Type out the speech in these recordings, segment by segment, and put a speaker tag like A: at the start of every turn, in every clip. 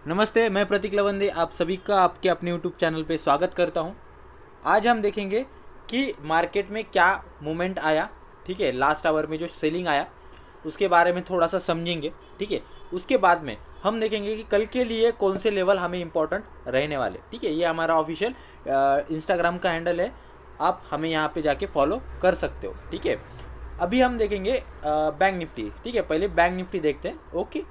A: नमस्ते, मैं प्रतीक लवंदे आप सभी का आपके अपने यूट्यूब चैनल पे स्वागत करता हूँ। आज हम देखेंगे कि मार्केट में क्या मूवमेंट आया। ठीक है, लास्ट आवर में जो सेलिंग आया उसके बारे में थोड़ा सा समझेंगे। ठीक है, उसके बाद में हम देखेंगे कि कल के लिए कौन से लेवल हमें इंपॉर्टेंट रहने वाले। ठीक है, ये हमारा ऑफिशियल इंस्टाग्राम का हैंडल है, आप हमें यहाँ पे जाके फॉलो कर सकते हो। ठीक है, अभी हम देखेंगे बैंक निफ्टी। ठीक है, पहले बैंक निफ्टी देखते हैं। ओके,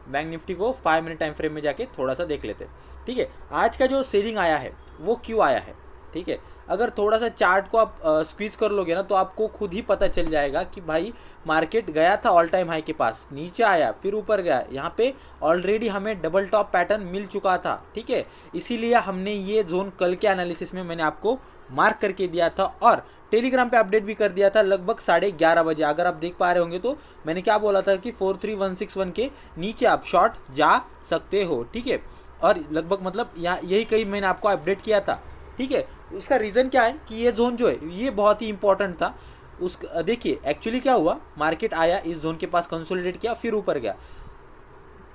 A: बैंक निफ्टी को 5 मिनट टाइम फ्रेम में जाके थोड़ा सा देख लेते हैं। ठीक है, आज का जो सेलिंग आया है वो क्यों आया है। ठीक है, अगर थोड़ा सा चार्ट को आप स्क्वीज कर लोगे ना तो आपको खुद ही पता चल जाएगा कि भाई मार्केट गया था ऑल टाइम हाई के पास, नीचे आया, फिर ऊपर गया। यहाँ पे ऑलरेडी हमें डबल टॉप पैटर्न मिल चुका था। ठीक है, इसीलिए हमने ये जोन कल के एनालिसिस में मैंने आपको मार्क करके दिया था और टेलीग्राम पे अपडेट भी कर दिया था लगभग 11:30 बजे। अगर आप देख पा रहे होंगे तो मैंने क्या बोला था कि 43161 के नीचे आप शॉर्ट जा सकते हो। ठीक है, और लगभग मतलब यहाँ यही कहीं मैंने आपको अपडेट किया था। ठीक है, उसका रीज़न क्या है कि ये जोन जो है ये बहुत ही इंपॉर्टेंट था। उस देखिए एक्चुअली क्या हुआ, मार्केट आया, इस जोन के पास कंसोलिडेट किया, फिर ऊपर गया।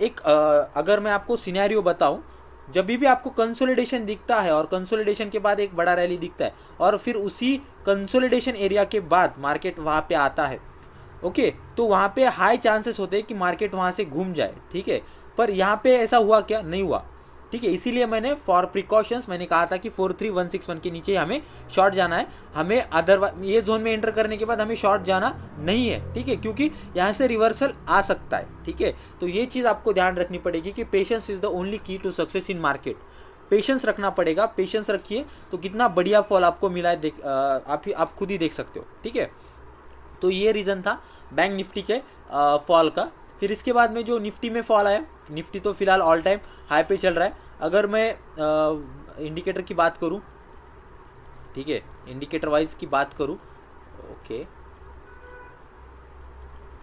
A: एक अगर मैं आपको सिनेरियो बताऊं, जब भी आपको कंसोलिडेशन दिखता है और कंसोलिडेशन के बाद एक बड़ा रैली दिखता है और फिर उसी कंसोलिडेशन एरिया के बाद मार्केट वहाँ पे आता है, ओके, तो वहाँ पे हाई चांसेस होते हैं कि मार्केट वहाँ से घूम जाए। ठीक है, पर यहाँ पे ऐसा हुआ क्या, नहीं हुआ। ठीक है, इसीलिए मैंने फॉर प्रिकॉशंस मैंने कहा था कि 43161 के नीचे हमें शॉर्ट जाना है। हमें अदरवाइज ये जोन में एंटर करने के बाद हमें शॉर्ट जाना नहीं है। ठीक है, क्योंकि यहाँ से रिवर्सल आ सकता है। ठीक है, तो ये चीज़ आपको ध्यान रखनी पड़ेगी कि patience is the only key to success in market. Patience रखना पड़ेगा, पेशेंस रखिए तो कितना बढ़िया फॉल आपको मिला है, आप खुद ही देख सकते हो। ठीक है, तो ये रीज़न था बैंक निफ्टी के फॉल का। फिर इसके बाद में जो निफ्टी में फॉल आया, निफ्टी तो फिलहाल ऑल टाइम हाई पे चल रहा है। अगर मैं इंडिकेटर की बात करूं, ठीक है, इंडिकेटर वाइज की बात करूं, ओके,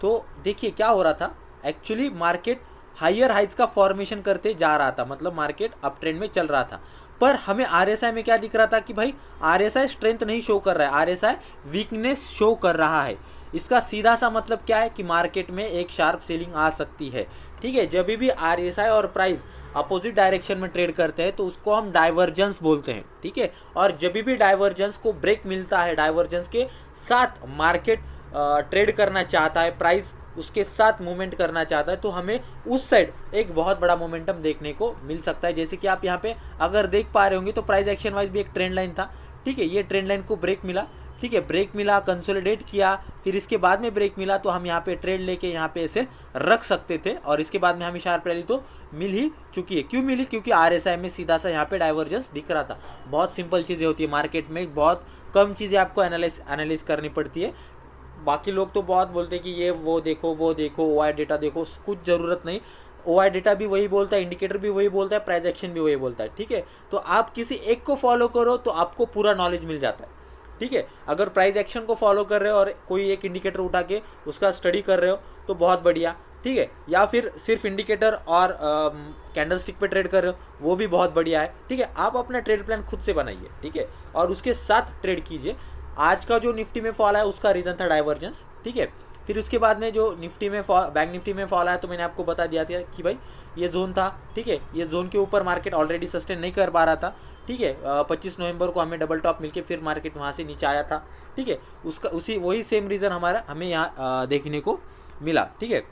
A: तो देखिए क्या हो रहा था। एक्चुअली मार्केट हायर हाइज का फॉर्मेशन करते जा रहा था, मतलब मार्केट अप ट्रेंड में चल रहा था। पर हमें आरएसआई में क्या दिख रहा था कि भाई आरएसआई स्ट्रेंथ नहीं शो कर रहा है, आरएसआई वीकनेस शो कर रहा है। इसका सीधा सा मतलब क्या है कि मार्केट में एक शार्प सेलिंग आ सकती है। ठीक है, जब भी आरएसआई और प्राइस अपोजिट डायरेक्शन में ट्रेड करते हैं तो उसको हम डाइवर्जेंस बोलते हैं। ठीक है, और जब भी डाइवर्जेंस को ब्रेक मिलता है, डाइवर्जेंस के साथ मार्केट ट्रेड करना चाहता है, प्राइस उसके साथ मूवमेंट करना चाहता है, तो हमें उस साइड एक बहुत बड़ा मोमेंटम देखने को मिल सकता है। जैसे कि आप यहाँ पे अगर देख पा रहे होंगे तो प्राइस एक्शन वाइज भी एक ट्रेंड लाइन था। ठीक है, ये ट्रेंड लाइन को ब्रेक मिला। ठीक है, ब्रेक मिला, कंसोलिडेट किया, फिर इसके बाद में ब्रेक मिला तो हम यहाँ पे ट्रेड लेके यहाँ पे ऐसे रख सकते थे और इसके बाद में हमें शार्प रैली तो मिल ही चुकी है। क्यों मिली, क्योंकि आरएसआई में सीधा सा यहाँ पे डाइवर्जेंस दिख रहा था। बहुत सिंपल चीज़ें होती है मार्केट में, बहुत कम चीज़ें आपको एनालाइज करनी पड़ती है। बाकी लोग तो बहुत बोलते हैं कि ये वो देखो ओ आई डेटा देखो, कुछ ज़रूरत नहीं। ओ आई डेटा भी वही बोलता है, इंडिकेटर भी वही बोलता है, प्राइस एक्शन भी वही बोलता है। ठीक है, तो आप किसी एक को फॉलो करो तो आपको पूरा नॉलेज मिल जाता है। ठीक है, अगर प्राइस एक्शन को फॉलो कर रहे हो और कोई एक इंडिकेटर उठा के उसका स्टडी कर रहे हो तो बहुत बढ़िया। ठीक है, या फिर सिर्फ इंडिकेटर और कैंडल स्टिक पे ट्रेड कर रहे हो वो भी बहुत बढ़िया है। ठीक है, आप अपना ट्रेड प्लान खुद से बनाइए। ठीक है, और उसके साथ ट्रेड कीजिए। आज का जो निफ्टी में फॉल आया उसका रीज़न था डाइवर्जेंस। ठीक है, फिर उसके बाद में जो निफ्टी में बैंक निफ्टी में फॉल आया तो मैंने आपको बता दिया था कि भाई ये जोन था। ठीक है, ये जोन के ऊपर मार्केट ऑलरेडी सस्टेन नहीं कर पा रहा था। ठीक है, 25 नवंबर को हमें डबल टॉप मिलके फिर मार्केट वहाँ से नीचे आया था। ठीक है, उसका वही सेम रीज़न हमें यहाँ देखने को मिला। ठीक है,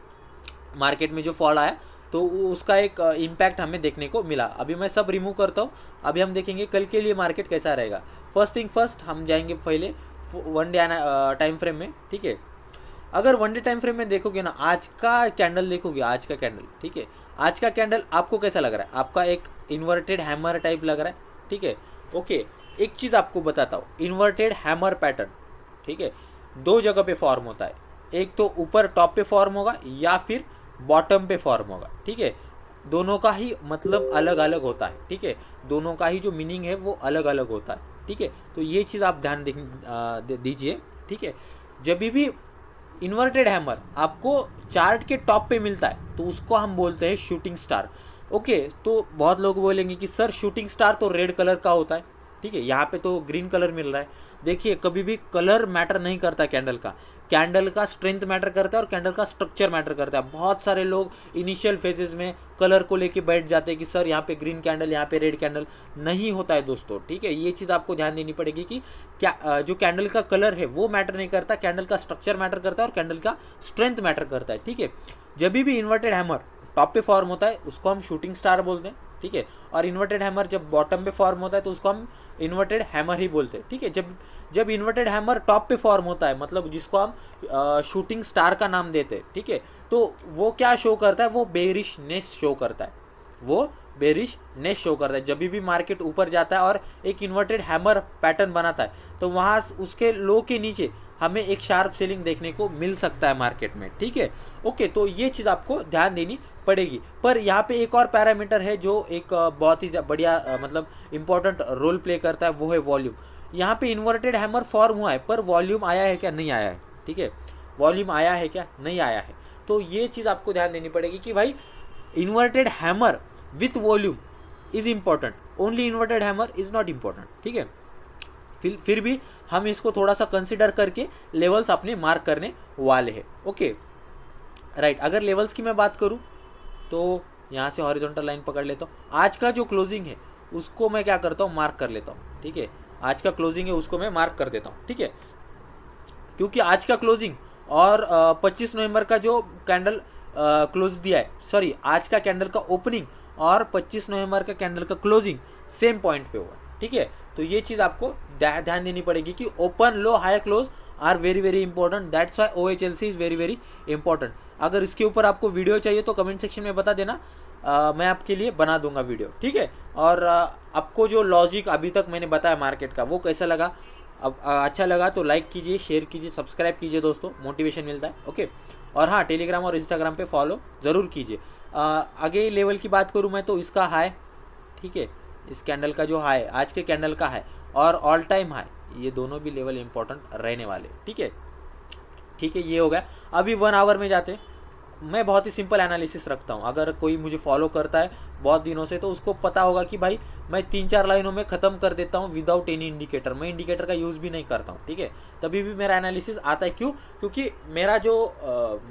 A: मार्केट में जो फॉल आया तो उसका एक इम्पैक्ट हमें देखने को मिला। अभी मैं सब रिमूव करता हूँ, अभी हम देखेंगे कल के लिए मार्केट कैसा रहेगा। फर्स्ट थिंग फर्स्ट, हम जाएंगे पहले वन डे टाइम फ्रेम में। ठीक है, अगर वन डे टाइम फ्रेम में देखोगे ना, आज का कैंडल देखोगे, आज का कैंडल, ठीक है, आज का कैंडल आपको कैसा लग रहा है, आपका एक इन्वर्टेड हैमर टाइप लग रहा है। ठीक है, ओके, एक चीज़ आपको बताता हूँ, इन्वर्टेड हैमर पैटर्न, ठीक है, दो जगह पे फॉर्म होता है। एक तो ऊपर टॉप पे फॉर्म होगा या फिर बॉटम पे फॉर्म होगा। ठीक है, दोनों का ही मतलब अलग अलग होता है। ठीक है, दोनों का ही जो मीनिंग है वो अलग अलग होता है। ठीक है, तो ये चीज़ आप ध्यान दीजिए। ठीक है, जब भी इन्वर्टेड हैमर आपको चार्ट के टॉप पे मिलता है तो उसको हम बोलते हैं शूटिंग स्टार। ओके, तो बहुत लोग बोलेंगे कि सर शूटिंग स्टार तो रेड कलर का होता है। ठीक है, यहाँ पे तो ग्रीन कलर मिल रहा है। देखिए कभी भी कलर मैटर नहीं करता कैंडल का स्ट्रेंथ मैटर करता है और कैंडल का स्ट्रक्चर मैटर करता है। बहुत सारे लोग इनिशियल फेजेस में कलर को लेके बैठ जाते हैं कि सर यहाँ पे ग्रीन कैंडल, यहाँ पे रेड कैंडल, नहीं होता है दोस्तों। ठीक है, ये चीज़ आपको ध्यान देनी पड़ेगी कि क्या जो कैंडल का कलर है वो मैटर नहीं करता, कैंडल का स्ट्रक्चर मैटर करता है और कैंडल का स्ट्रेंथ मैटर करता है। ठीक है, जब भी इन्वर्टेड हैमर टॉप पे फॉर्म होता है उसको हम शूटिंग स्टार बोलते हैं। ठीक है, और इन्वर्टेड हैमर जब बॉटम पे फॉर्म होता है तो उसको हम इन्वर्टेड हैमर ही बोलते हैं। ठीक है, जब इन्वर्टेड हैमर टॉप पे फॉर्म होता है, मतलब जिसको हम शूटिंग स्टार का नाम देते हैं, ठीक है, तो वो क्या शो करता है, वो बेरिशनेस शो करता है, वो बेरिशनेस शो करता है। जब भी मार्केट ऊपर जाता है और एक इन्वर्टेड हैमर पैटर्न बनाता है तो वहाँ उसके लो के नीचे हमें एक शार्प सेलिंग देखने को मिल सकता है मार्केट में। ठीक है, ओके, तो ये चीज़ आपको ध्यान देनी पड़ेगी। पर यहाँ पे एक और पैरामीटर है जो एक बहुत ही बढ़िया मतलब इंपॉर्टेंट रोल प्ले करता है, वो है वॉल्यूम। यहाँ पे इन्वर्टेड हैमर फॉर्म हुआ है पर वॉल्यूम आया है क्या, नहीं आया है। ठीक है, वॉल्यूम आया है क्या, नहीं आया है। तो ये चीज़ आपको ध्यान देनी पड़ेगी कि भाई inverted hammer with volume is important, only inverted hammer is not important. ठीक है, फिर भी हम इसको थोड़ा सा कंसिडर करके लेवल्स अपने मार्क करने वाले हैं। ओके राइट, अगर लेवल्स की मैं बात करूं तो यहाँ से हॉरिजॉन्टल लाइन पकड़ लेता हूँ। आज का जो क्लोजिंग है उसको मैं क्या करता हूँ, मार्क कर लेता हूँ। ठीक है, आज का क्लोजिंग है उसको मैं मार्क कर देता हूँ। ठीक है, क्योंकि आज का क्लोजिंग और 25 नवंबर का जो कैंडल क्लोज दिया है, सॉरी आज का कैंडल का ओपनिंग और 25 नवंबर का कैंडल का क्लोजिंग सेम पॉइंट पे हुआ। ठीक है, तो ये चीज़ आपको ध्यान देनी पड़ेगी कि open low high close are very very important, that's why OHLC is very very important. अगर इसके ऊपर आपको वीडियो चाहिए तो कमेंट सेक्शन में बता देना, मैं आपके लिए बना दूंगा वीडियो। ठीक है, और आपको जो लॉजिक अभी तक मैंने बताया मार्केट का वो कैसा लगा, अब अच्छा लगा तो लाइक कीजिए, शेयर कीजिए, सब्सक्राइब कीजिए दोस्तों, मोटिवेशन मिलता है। ओके, और हाँ टेलीग्राम और इंस्टाग्राम पे फॉलो ज़रूर कीजिए। आगे लेवल की बात करूँ मैं तो इसका हाई, ठीक है, इस कैंडल का जो हाई, आज के कैंडल का हाई और ऑल टाइम हाई, ये दोनों भी लेवल इंपॉर्टेंट रहने वाले। ठीक है, ठीक है, ये हो गया। अभी 1 आवर में जाते, मैं बहुत ही सिंपल एनालिसिस रखता हूँ। अगर कोई मुझे फॉलो करता है बहुत दिनों से तो उसको पता होगा कि भाई मैं 3-4 लाइनों में ख़त्म कर देता हूँ विदाउट एनी इंडिकेटर, मैं इंडिकेटर का यूज़ भी नहीं करता हूँ। ठीक है, तभी भी मेरा एनालिसिस आता है। क्यों? क्योंकि मेरा जो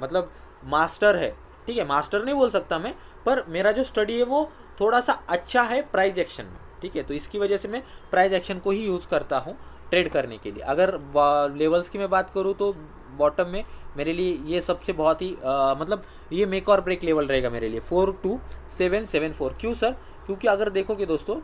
A: मतलब मास्टर है, ठीक है, मास्टर नहीं बोल सकता मैं, पर मेरा जो स्टडी है वो थोड़ा सा अच्छा है प्राइस एक्शन में। ठीक है, तो इसकी वजह से मैं प्राइस एक्शन को ही यूज़ करता हूँ ट्रेड करने के लिए। अगर लेवल्स की मैं बात करूँ तो बॉटम में मेरे लिए ये सबसे बहुत ही मतलब ये मेक और ब्रेक लेवल रहेगा मेरे लिए 42774। क्यों सर? क्योंकि अगर देखोगे दोस्तों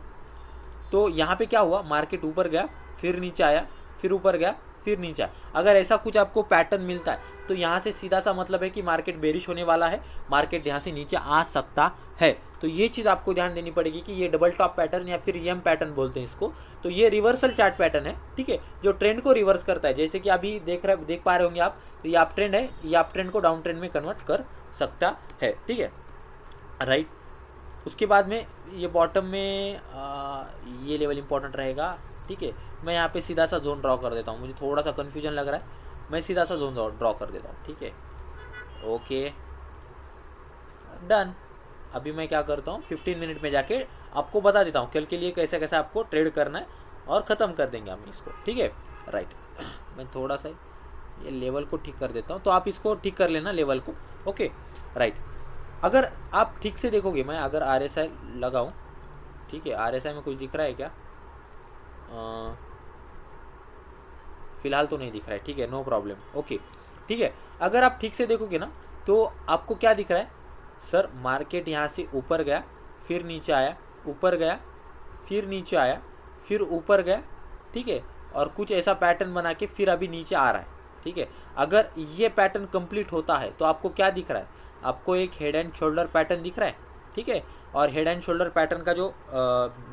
A: तो यहाँ पे क्या हुआ, मार्केट ऊपर गया, फिर नीचे आया, फिर ऊपर गया, फिर नीचे आया। अगर ऐसा कुछ आपको पैटर्न मिलता है तो यहाँ से सीधा सा मतलब है कि मार्केट बेरिश होने वाला है, मार्केट यहाँ से नीचे आ सकता है। तो ये चीज़ आपको ध्यान देनी पड़ेगी कि ये डबल टॉप पैटर्न या फिर यम पैटर्न बोलते हैं इसको, तो ये रिवर्सल चार्ट पैटर्न है। ठीक है, जो ट्रेंड को रिवर्स करता है, जैसे कि अभी देख पा रहे होंगे आप, तो ये अप ट्रेंड है, ये अप ट्रेंड को डाउन ट्रेंड में कन्वर्ट कर सकता है। ठीक है, राइट। उसके बाद में ये बॉटम में ये लेवल इंपॉर्टेंट रहेगा। ठीक है, मैं यहाँ पे सीधा सा जोन ड्रॉ कर देता हूँ, मुझे थोड़ा सा कन्फ्यूजन लग रहा है, मैं सीधा सा जोन ड्रॉ कर देता हूँ। ठीक है, ओके डन। अभी मैं क्या करता हूँ, 15 मिनट में जाके आपको बता देता हूँ कल के लिए कैसे कैसे आपको ट्रेड करना है और ख़त्म कर देंगे हम इसको। ठीक है, राइट। मैं थोड़ा सा ये लेवल को ठीक कर देता हूँ, तो आप इसको ठीक कर लेना लेवल को। Okay, right. अगर आप ठीक से देखोगे, मैं अगर RSI लगाऊँ, ठीक है, RSI में कुछ दिख रहा है क्या? फिलहाल तो नहीं दिख रहा है। ठीक है, नो प्रॉब्लम। ओके, ठीक है, अगर आप ठीक से देखोगे ना तो आपको क्या दिख रहा है, सर मार्केट यहाँ से ऊपर गया, फिर नीचे आया, ऊपर गया, फिर नीचे आया, फिर ऊपर गया। ठीक है, और कुछ ऐसा पैटर्न बना के फिर अभी नीचे आ रहा है। ठीक है, अगर ये पैटर्न कंप्लीट होता है तो आपको क्या दिख रहा है, आपको एक हेड एंड शोल्डर पैटर्न दिख रहा है। ठीक है, और हेड एंड शोल्डर पैटर्न का जो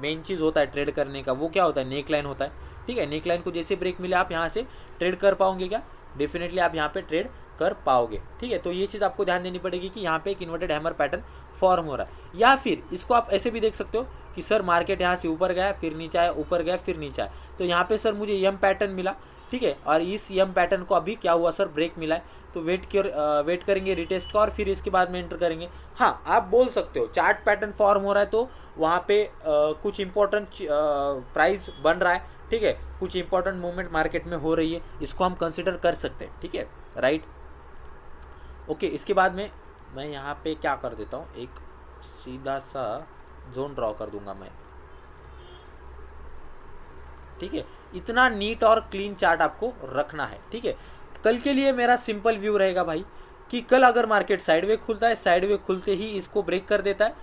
A: मेन चीज़ होता है ट्रेड करने का, वो क्या होता है, नेक लाइन होता है। ठीक है, नेक लाइन को जैसे ब्रेक मिले आप यहाँ से ट्रेड कर पाओगे क्या? डेफिनेटली आप यहाँ पे ट्रेड कर पाओगे। ठीक है, तो ये चीज़ आपको ध्यान देनी पड़ेगी कि यहाँ पे एक इन्वर्टेड हैमर पैटर्न फॉर्म हो रहा है। या फिर इसको आप ऐसे भी देख सकते हो कि सर मार्केट यहाँ से ऊपर गया, फिर नीचे आया, ऊपर गया, फिर नीचे आया, तो यहाँ पे सर मुझे यम पैटर्न मिला, ठीक है। और इस यम पैटर्न को अभी क्या हुआ सर, ब्रेक मिला है, तो वेट करेंगे रिटेस्ट का और फिर इसके बाद में एंटर करेंगे। हाँ, आप बोल सकते हो चार्ट पैटर्न फॉर्म हो रहा है तो वहाँ पे कुछ इंपॉर्टेंट प्राइस बन रहा है, ठीक है, कुछ इंपॉर्टेंट मूवमेंट मार्केट में हो रही है, इसको हम कंसिडर कर सकते हैं, ठीक है, राइट। ओके, इसके बाद में मैं यहाँ पे क्या कर देता हूँ, एक सीधा सा जोन ड्रॉ कर दूंगा मैं, ठीक है। इतना नीट और क्लीन चार्ट आपको रखना है, ठीक है। कल के लिए मेरा सिंपल व्यू रहेगा भाई कि कल अगर मार्केट साइडवे खुलता है, साइडवे खुलते ही इसको ब्रेक कर देता है,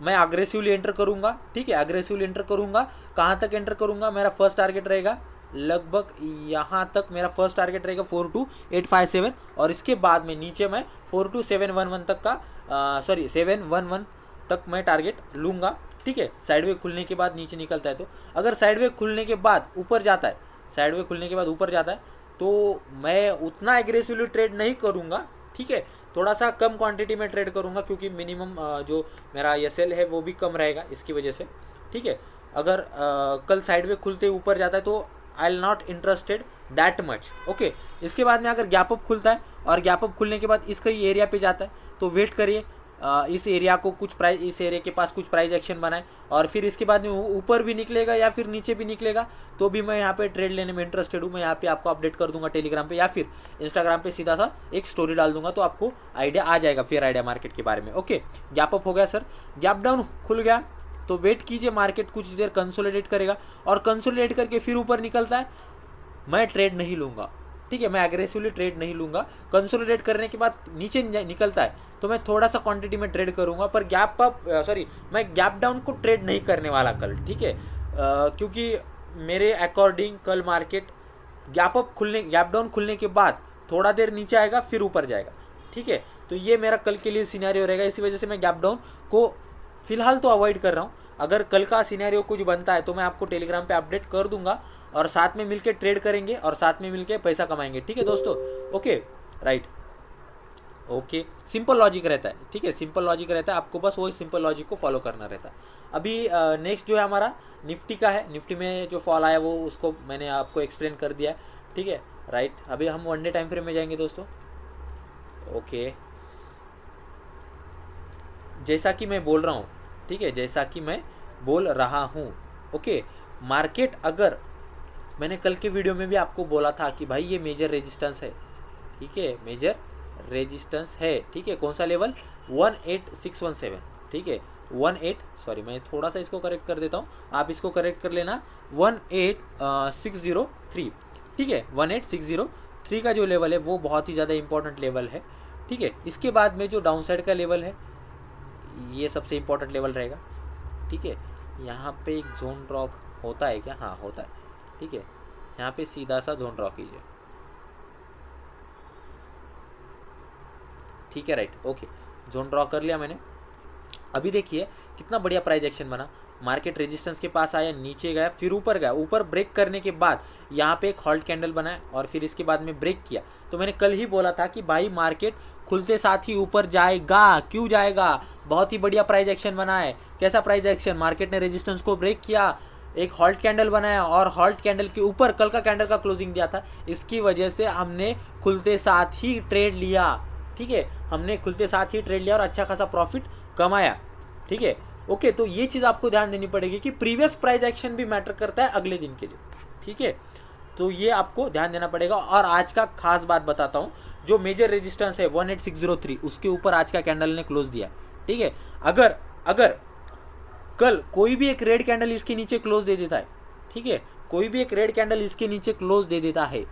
A: मैं अग्रेसिवली एंटर करूंगा, ठीक है, अग्रेसिवली एंटर करूंगा। कहाँ तक एंटर करूंगा, मेरा फर्स्ट टारगेट रहेगा लगभग यहाँ तक, मेरा फर्स्ट टारगेट रहेगा 42857 और इसके बाद में नीचे मैं 42711 तक का 711 तक मैं टारगेट लूँगा, ठीक है। साइडवे खुलने के बाद नीचे निकलता है तो, अगर साइडवे खुलने के बाद ऊपर जाता है, साइडवे खुलने के बाद ऊपर जाता है तो मैं उतना एग्रेसिवली ट्रेड नहीं करूँगा, ठीक है, थोड़ा सा कम क्वांटिटी में ट्रेड करूँगा क्योंकि मिनिमम जो मेरा एसएल है वो भी कम रहेगा इसकी वजह से, ठीक है। अगर कल साइडवे खुलते ऊपर जाता है तो I L not interested that much, okay. इसके बाद में अगर गैप अप खुलता है और गैप अप खुलने के बाद इसका ही एरिया पे जाता है तो वेट करिए, इस एरिया को कुछ प्राइस, इस एरिया के पास कुछ प्राइस एक्शन बनाए और फिर इसके बाद में ऊपर भी निकलेगा या फिर नीचे भी निकलेगा तो भी मैं यहाँ पे ट्रेड लेने में इंटरेस्टेड हूँ। मैं यहाँ पे आपको अपडेट कर दूंगा टेलीग्राम पे या फिर इंस्टाग्राम पे सीधा सा एक स्टोरी डाल दूंगा तो आपको आइडिया आ जाएगा, फेयर आइडिया मार्केट के बारे में, ओके। गैप अप हो गया सर, गैप डाउन खुल गया तो वेट कीजिए, मार्केट कुछ देर कंसोलिडेट करेगा और कंसोलिडेट करके फिर ऊपर निकलता है, मैं ट्रेड नहीं लूँगा, ठीक है, मैं एग्रेसिवली ट्रेड नहीं लूँगा। कंसोलिडेट करने के बाद नीचे निकलता है तो मैं थोड़ा सा क्वांटिटी में ट्रेड करूँगा, पर गैप अप मैं गैप डाउन को ट्रेड नहीं करने वाला कल, ठीक है, क्योंकि मेरे अकॉर्डिंग कल मार्केट गैप डाउन खुलने के बाद थोड़ा देर नीचे आएगा फिर ऊपर जाएगा, ठीक है। तो ये मेरा कल के लिए सिनेरियो रहेगा, इसी वजह से मैं गैप डाउन को फिलहाल तो अवॉइड कर रहा हूँ। अगर कल का सिनेरियो कुछ बनता है तो मैं आपको टेलीग्राम पे अपडेट कर दूंगा और साथ में मिलके ट्रेड करेंगे और साथ में मिलके पैसा कमाएंगे, ठीक है दोस्तों, okay, right, okay. Simple logic रहता है, ठीक है, सिंपल लॉजिक रहता है, आपको बस वही सिंपल लॉजिक को फॉलो करना रहता है। अभी नेक्स्ट जो है हमारा निफ्टी का है, निफ्टी में जो फॉल आया वो उसको मैंने आपको एक्सप्लेन कर दिया है, ठीक है, राइट। अभी हम 1 डे टाइम फ्रेम में जाएंगे दोस्तों, ओके। जैसा कि मैं बोल रहा हूँ, ठीक है, जैसा कि मैं बोल रहा हूँ, ओके, मार्केट अगर मैंने कल के वीडियो में भी आपको बोला था कि भाई ये मेजर रेजिस्टेंस है, ठीक है, मेजर रेजिस्टेंस है, ठीक है, कौन सा लेवल 18617, ठीक है, 18 मैं थोड़ा सा इसको करेक्ट कर देता हूँ, आप इसको करेक्ट कर लेना 18603, ठीक है, 18603 का जो लेवल है वो बहुत ही ज़्यादा इंपॉर्टेंट लेवल है, ठीक है। इसके बाद में जो डाउन साइड का लेवल है ये सबसे इंपॉर्टेंट लेवल रहेगा, ठीक है। यहाँ पे एक जोन ड्रॉप होता है क्या, हाँ होता है, ठीक है, यहाँ पे सीधा सा जोन ड्रॉ कीजिए, ठीक है, राइट, ओके, जोन ड्रॉ कर लिया मैंने। अभी देखिए कितना बढ़िया प्राइस एक्शन बना, मार्केट रेजिस्टेंस के पास आया, नीचे गया, फिर ऊपर गया, ऊपर ब्रेक करने के बाद यहाँ पे एक हॉल्ट कैंडल बनाया और फिर इसके बाद में ब्रेक किया। तो मैंने कल ही बोला था कि भाई मार्केट खुलते साथ ही ऊपर जाएगा, क्यों जाएगा, बहुत ही बढ़िया प्राइस एक्शन बना है। कैसा प्राइस एक्शन, मार्केट ने रेजिस्टेंस को ब्रेक किया, एक हॉल्ट कैंडल बनाया और हॉल्ट कैंडल के ऊपर कल का कैंडल का क्लोजिंग दिया था, इसकी वजह से हमने खुलते साथ ही ट्रेड लिया, ठीक है, हमने खुलते साथ ही ट्रेड लिया और अच्छा खासा प्रॉफिट कमाया, ठीक है, ओके। तो ये चीज़ आपको ध्यान देनी पड़ेगी कि प्रीवियस प्राइस एक्शन भी मैटर करता है अगले दिन के लिए, ठीक है, तो ये आपको ध्यान देना पड़ेगा। और आज का खास बात बताता हूँ, जो मेजर रेजिस्टेंस है 18603 उसके ऊपर आज का कैंडल ने क्लोज दिया, ठीक है। अगर कल कोई भी एक रेड कैंडल इसके नीचे क्लोज दे देता है, ठीक है, कोई भी एक रेड कैंडल इसके नीचे क्लोज दे देता है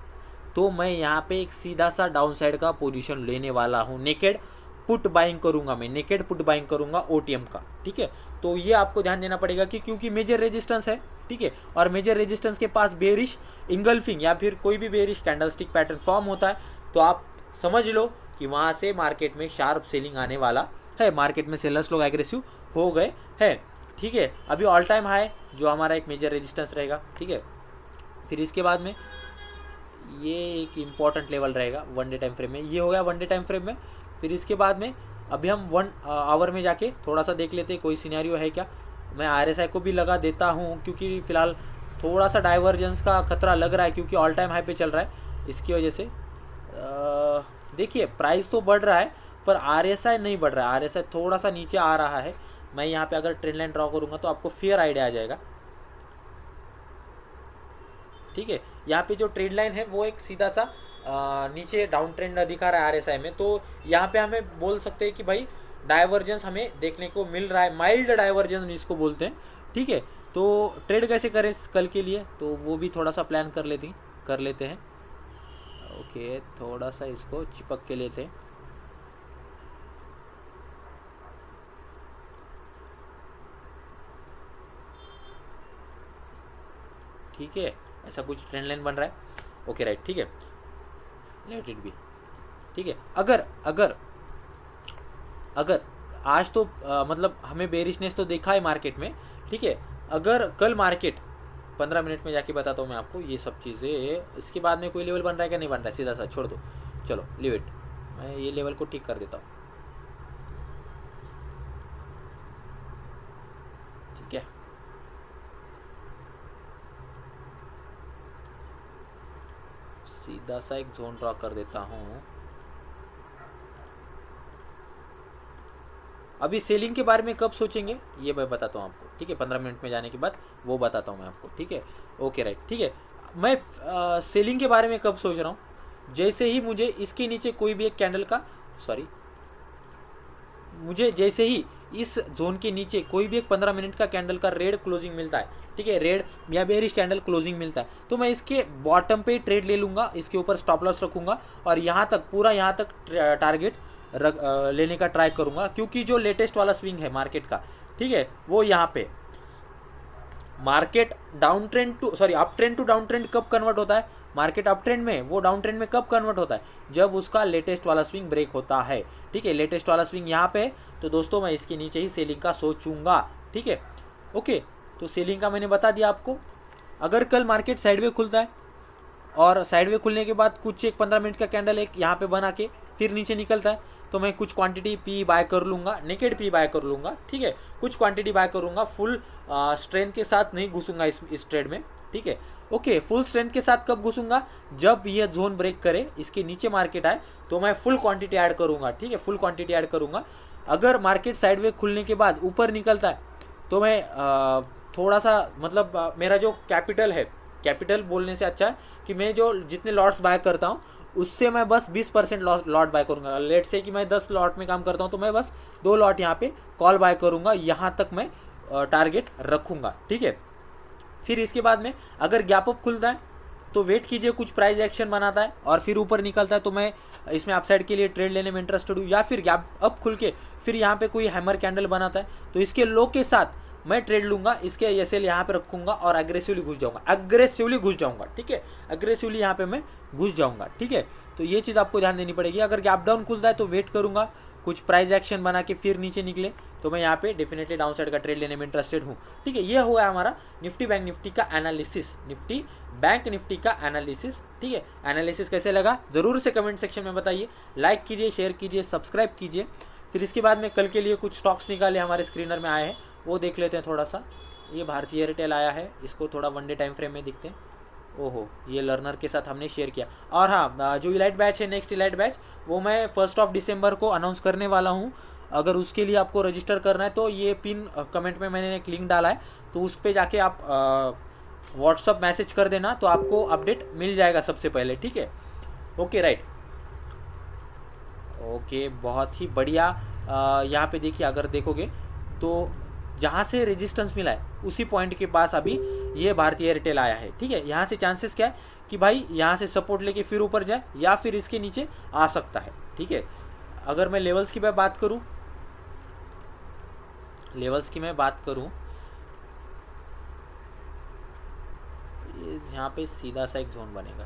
A: तो मैं यहाँ पे एक सीधा सा डाउन साइड का पोजीशन लेने वाला हूँ, नेकेड पुट बाइंग करूंगा, मैं नेकेड पुट बाइंग करूंगा ओटीएम का, ठीक है। तो ये आपको ध्यान देना पड़ेगा कि क्योंकि मेजर रेजिस्टेंस है, ठीक है, और मेजर रेजिस्टेंस के पास बेरिश इंगल्फिंग या फिर कोई भी बेरिश कैंडलस्टिक पैटर्न फॉर्म होता है तो आप समझ लो कि वहाँ से मार्केट में शार्प सेलिंग आने वाला है, मार्केट में सेलर्स लोग एग्रेसिव हो गए हैं, ठीक है। अभी ऑल टाइम हाई जो हमारा एक मेजर रेजिस्टेंस रहेगा, ठीक है, फिर इसके बाद में ये एक इम्पॉर्टेंट लेवल रहेगा 1 डे टाइम फ्रेम में, ये हो गया 1 डे टाइम फ्रेम में। फिर इसके बाद में अभी हम 1 आवर में जाके थोड़ा सा देख लेते हैं कोई सिनेरियो है क्या। मैं आरएसआई को भी लगा देता हूँ क्योंकि फ़िलहाल थोड़ा सा डाइवर्जेंस का खतरा लग रहा है क्योंकि ऑल टाइम हाई पे चल रहा है, इसकी वजह से देखिए प्राइस तो बढ़ रहा है पर आरएसआई नहीं बढ़ रहा है, आरएसआई थोड़ा सा नीचे आ रहा है। मैं यहाँ पे अगर ट्रेंड लाइन ड्रॉ करूँगा तो आपको फेयर आइडिया आ जाएगा। ठीक है, यहाँ पे जो ट्रेंड लाइन है वो एक सीधा सा नीचे डाउन ट्रेंड दिखा रहा है आरएसआई में, तो यहाँ पे हमें बोल सकते हैं कि भाई डाइवर्जेंस हमें देखने को मिल रहा है, माइल्ड डाइवर्जेंस जिसको बोलते हैं। ठीक है, तो ट्रेड कैसे करें कल के लिए, तो वो भी थोड़ा सा प्लान कर लेते हैं। ओके, थोड़ा सा इसको चिपक के लेते हैं। ठीक है, ऐसा कुछ ट्रेंड लाइन बन रहा है। ओके राइट, ठीक है, लेट इट बी। ठीक है, अगर अगर अगर आज तो मतलब हमें बेरिशनेस तो देखा है मार्केट में। ठीक है, अगर कल मार्केट 15 मिनट में जाके बताता हूँ मैं आपको ये सब चीज़ें, इसके बाद में कोई लेवल बन रहा है क्या नहीं बन रहा है, सीधा सा छोड़ दो, चलो लीव इट, मैं ये लेवल को ठीक कर देता हूँ। ठीक है, सीधा सा एक जोन ड्रॉ कर देता हूँ। अभी सेलिंग के बारे में कब सोचेंगे ये मैं बताता हूँ आपको। ठीक है, 15 मिनट में जाने के बाद वो बताता हूँ मैं आपको। ठीक है, ओके राइट। ठीक है, मैं सेलिंग के बारे में कब सोच रहा हूँ, जैसे ही मुझे इसके नीचे कोई भी एक कैंडल का मुझे जैसे ही इस जोन के नीचे कोई भी एक 15 मिनट का कैंडल का रेड क्लोजिंग मिलता है, ठीक है, रेड या बेरिश कैंडल क्लोजिंग मिलता है, तो मैं इसके बॉटम पे ट्रेड ले लूँगा, इसके ऊपर स्टॉप लॉस रखूँगा और यहाँ तक पूरा यहाँ तक टारगेट लेने का ट्राई करूँगा, क्योंकि जो लेटेस्ट वाला स्विंग है मार्केट का, ठीक है, वो यहाँ पे market down trend to up trend to down trend कब कन्वर्ट होता है, मार्केट अप ट्रेंड में वो डाउन ट्रेंड में कब कन्वर्ट होता है, जब उसका लेटेस्ट वाला स्विंग ब्रेक होता है। ठीक है, लेटेस्ट वाला स्विंग यहाँ पे है, तो दोस्तों मैं इसके नीचे ही सेलिंग का सोचूंगा। ठीक है, ओके, तो सेलिंग का मैंने बता दिया आपको। अगर कल मार्केट साइडवे खुलता है और साइडवे खुलने के बाद कुछ एक 15 मिनट का कैंडल एक यहाँ पे बना के फिर नीचे निकलता है, तो मैं कुछ क्वांटिटी पी बाय कर लूँगा, नेकेड पी बाय कर लूँगा। ठीक है, कुछ क्वांटिटी बाय करूँगा, फुल स्ट्रेंथ के साथ नहीं घुसूंगा इस ट्रेड में। ठीक है, ओके, फुल स्ट्रेंथ के साथ कब घुसूंगा, जब ये जोन ब्रेक करे, इसके नीचे मार्केट आए, तो मैं फुल क्वांटिटी ऐड करूँगा। ठीक है, फुल क्वांटिटी ऐड करूँगा। अगर मार्केट साइडवे खुलने के बाद ऊपर निकलता है, तो मैं थोड़ा सा मतलब मेरा जो कैपिटल है, कैपिटल बोलने से अच्छा है कि मैं जो जितने लॉट्स बाय करता हूँ उससे मैं बस 20% लॉट बाय करूँगा। लेट से कि मैं 10 लॉट में काम करता हूँ, तो मैं बस 2 लॉट यहाँ पे कॉल बाय करूँगा, यहाँ तक मैं टारगेट रखूँगा। ठीक है, फिर इसके बाद में अगर गैप अप खुलता है तो वेट कीजिए, कुछ प्राइस एक्शन बनाता है और फिर ऊपर निकलता है, तो मैं इसमें अपसाइड के लिए ट्रेड लेने में इंटरेस्टेड हूँ। या फिर गैप अप खुल के फिर यहाँ पे कोई हैमर कैंडल बनाता है, तो इसके लो के साथ मैं ट्रेड लूँगा, इसके एसएल यहाँ पे रखूँगा और अग्रेसिवली घुस जाऊँगा। ठीक है, अग्रेसिवली यहाँ पे मैं घुस जाऊँगा। ठीक है, तो ये चीज़ आपको ध्यान देनी पड़ेगी। अगर गैप डाउन खुलता है तो वेट करूँगा, कुछ प्राइस एक्शन बना के फिर नीचे निकले, तो मैं यहाँ पे डेफिनेटली डाउन साइड का ट्रेड लेने में इंटरेस्टेड हूँ। ठीक है, ये हुआ हमारा निफ्टी बैंक निफ्टी का एनालिसिस, निफ्टी बैंक निफ्टी का एनालिसिस। ठीक है, एनालिसिस कैसे लगा ज़रूर से कमेंट सेक्शन में बताइए, लाइक कीजिए, शेयर कीजिए, सब्सक्राइब कीजिए। फिर इसके बाद में कल के लिए कुछ स्टॉक्स निकाले हमारे स्क्रीनर में आए हैं, वो देख लेते हैं थोड़ा सा। ये भारतीय एयरटेल आया है, इसको थोड़ा वन डे टाइम फ्रेम में दिखते हैं। ओहो, ये लर्नर के साथ हमने शेयर किया। और हाँ, जो इलाइट बैच है, नेक्स्ट इलाइट बैच, वो मैं 1 दिसंबर को अनाउंस करने वाला हूँ। अगर उसके लिए आपको रजिस्टर करना है तो ये पिन कमेंट में मैंने एक लिंक डाला है, तो उस पर जाके आप व्हाट्सअप मैसेज कर देना, तो आपको अपडेट मिल जाएगा सबसे पहले। ठीक है, ओके राइट, ओके, बहुत ही बढ़िया। यहाँ पे देखिए, अगर देखोगे तो जहाँ से रेजिस्टेंस मिला है उसी पॉइंट के पास अभी ये भारतीय एयरटेल आया है। ठीक है, यहाँ से चांसेस क्या है कि भाई यहाँ से सपोर्ट लेके फिर ऊपर जाए या फिर इसके नीचे आ सकता है। ठीक है, अगर मैं लेवल्स की बात करूँ, यहाँ पे सीधा सा एक जोन बनेगा।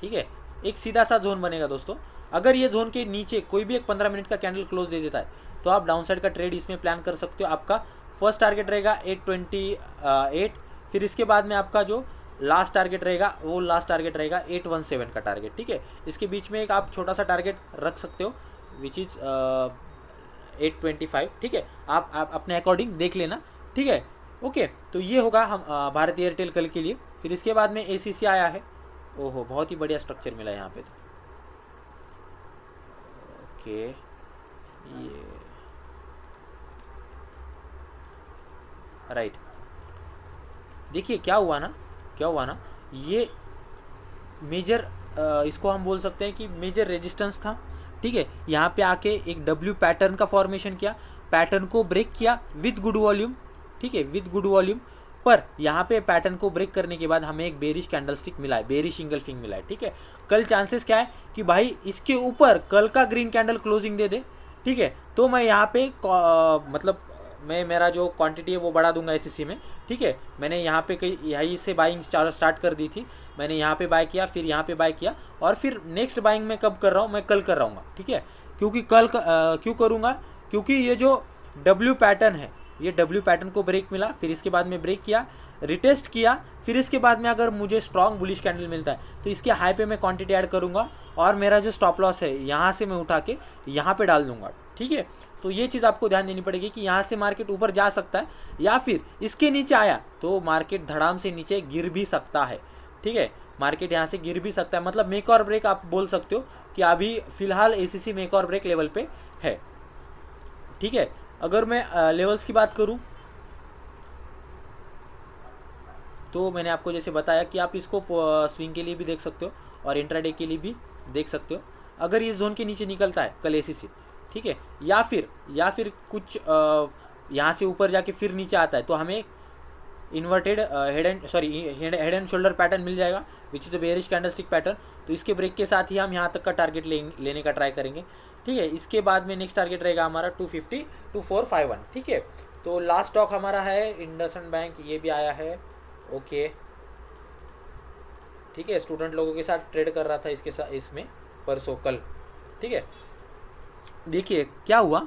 A: ठीक है, एक सीधा सा जोन बनेगा दोस्तों। अगर ये जोन के नीचे कोई भी एक 15 मिनट का कैंडल क्लोज दे देता है, तो आप डाउन साइड का ट्रेड इसमें प्लान कर सकते हो। आपका फर्स्ट टारगेट रहेगा 828, फिर इसके बाद में आपका जो लास्ट टारगेट रहेगा वो लास्ट टारगेट रहेगा 817 का टारगेट। ठीक है, इसके बीच में एक आप छोटा सा टारगेट रख सकते हो, विच इज़ 825। ठीक है, आप अपने अकॉर्डिंग देख लेना, ठीक है। ओके, तो ये होगा हम भारती एयरटेल कल के लिए। फिर इसके बाद में ACC आया है। ओहो, बहुत ही बढ़िया स्ट्रक्चर मिला यहाँ पे तो। ओके, ये राइट, देखिए क्या हुआ ना, ये मेजर इसको हम बोल सकते हैं कि मेजर रेजिस्टेंस था। ठीक है, यहाँ पे आके एक W पैटर्न का फॉर्मेशन किया, पैटर्न को ब्रेक किया विद गुड वॉल्यूम। ठीक है, विद गुड वॉल्यूम, पर यहाँ पे पैटर्न को ब्रेक करने के बाद हमें एक बेरिश कैंडलस्टिक मिला है, बेरिश इंगल्फिंग मिला है। ठीक है, कल चांसेस क्या है कि भाई इसके ऊपर कल का ग्रीन कैंडल क्लोजिंग दे दे। ठीक है, तो मैं यहाँ पे मतलब मैं मेरा जो क्वांटिटी है वो बढ़ा दूंगा ACC में। ठीक है, मैंने यहाँ पे कहीं यहीं से बाइंग स्टार्ट कर दी थी, मैंने यहाँ पे बाय किया, फिर यहाँ पे बाय किया, और फिर नेक्स्ट बाइंग मैं कब कर रहा हूँ, मैं कल कर रहा हूँ। ठीक है, क्योंकि कल क्यों करूँगा, क्योंकि ये जो W पैटर्न है, ये W पैटर्न को ब्रेक मिला, फिर इसके बाद में ब्रेक किया, रिटेस्ट किया, फिर इसके बाद में अगर मुझे स्ट्रॉन्ग बुलिश कैंडल मिलता है तो इसके हाई पे मैं क्वांटिटी ऐड करूँगा, और मेरा जो स्टॉप लॉस है यहाँ से मैं उठा के यहाँ पे डाल दूंगा। ठीक है, तो ये चीज़ आपको ध्यान देनी पड़ेगी कि यहाँ से मार्केट ऊपर जा सकता है, या फिर इसके नीचे आया तो मार्केट धड़ाम से नीचे गिर भी सकता है। ठीक है, मार्केट यहाँ से गिर भी सकता है, मतलब मेक और ब्रेक आप बोल सकते हो कि अभी फिलहाल ACC मेक और ब्रेक लेवल पे है। ठीक है, अगर मैं लेवल्स की बात करूँ तो मैंने आपको जैसे बताया कि आप इसको स्विंग के लिए भी देख सकते हो और इंट्राडे के लिए भी देख सकते हो। अगर इस जोन के नीचे निकलता है कल ACC, ठीक है, या फिर कुछ यहाँ से ऊपर जाके फिर नीचे आता है, तो हमें inverted head and shoulder pattern मिल जाएगा, which is a bearish candlestick pattern. तो इसके ब्रेक के साथ ही हम यहाँ तक का टारगेट लेने का ट्राई करेंगे। ठीक है, इसके बाद में नेक्स्ट टारगेट रहेगा हमारा 250 2451। ठीक है, तो लास्ट स्टॉक हमारा है इंडसइंड बैंक, ये भी आया है। ओके, ठीक है, स्टूडेंट लोगों के साथ ट्रेड कर रहा था इसके साथ, इसमें परसों कल। ठीक है, देखिए क्या हुआ,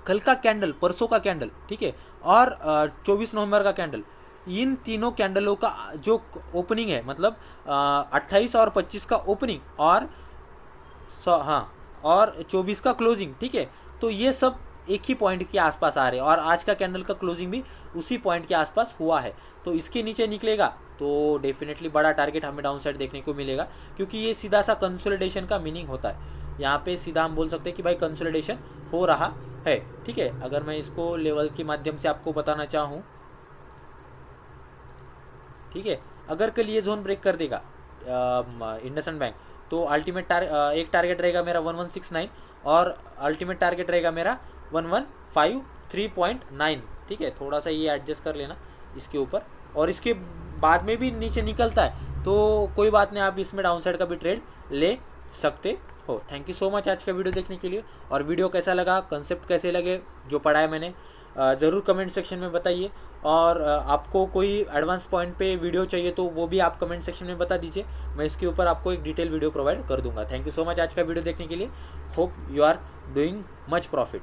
A: कल का कैंडल, परसों का कैंडल, ठीक है, और 24 नवंबर का कैंडल, इन तीनों कैंडलों का जो ओपनिंग है, मतलब 28 और 25 का ओपनिंग, और और 24 का क्लोजिंग। ठीक है, तो ये सब एक ही पॉइंट के आसपास आ रहे हैं, और आज का कैंडल का क्लोजिंग भी उसी पॉइंट के आसपास हुआ है। तो इसके नीचे निकलेगा तो डेफिनेटली बड़ा टारगेट हमें डाउन साइड देखने को मिलेगा, क्योंकि ये सीधा सा कंसोलिडेशन का मीनिंग होता है। यहाँ पे सीधा हम बोल सकते हैं कि भाई कंसोलिडेशन हो रहा है। ठीक है, अगर मैं इसको लेवल के माध्यम से आपको बताना चाहूँ, ठीक है, अगर कल ये जोन ब्रेक कर देगा इंडसइंड बैंक, तो अल्टीमेट एक टारगेट रहेगा मेरा 1169, और अल्टीमेट टारगेट रहेगा मेरा 1153.9। ठीक है, थोड़ा सा ये एडजस्ट कर लेना इसके ऊपर, और इसके बाद में भी नीचे निकलता है तो कोई बात नहीं, आप इसमें डाउन साइड का भी ट्रेड ले सकते हो। थैंक यू सो मच आज का वीडियो देखने के लिए, और वीडियो कैसा लगा, कंसेप्ट कैसे लगे जो पढ़ाया मैंने, ज़रूर कमेंट सेक्शन में बताइए। और आपको कोई एडवांस पॉइंट पे वीडियो चाहिए तो वो भी आप कमेंट सेक्शन में बता दीजिए, मैं इसके ऊपर आपको एक डिटेल वीडियो प्रोवाइड कर दूंगा। थैंक यू सो मच आज का वीडियो देखने के लिए, hope you are doing much profit.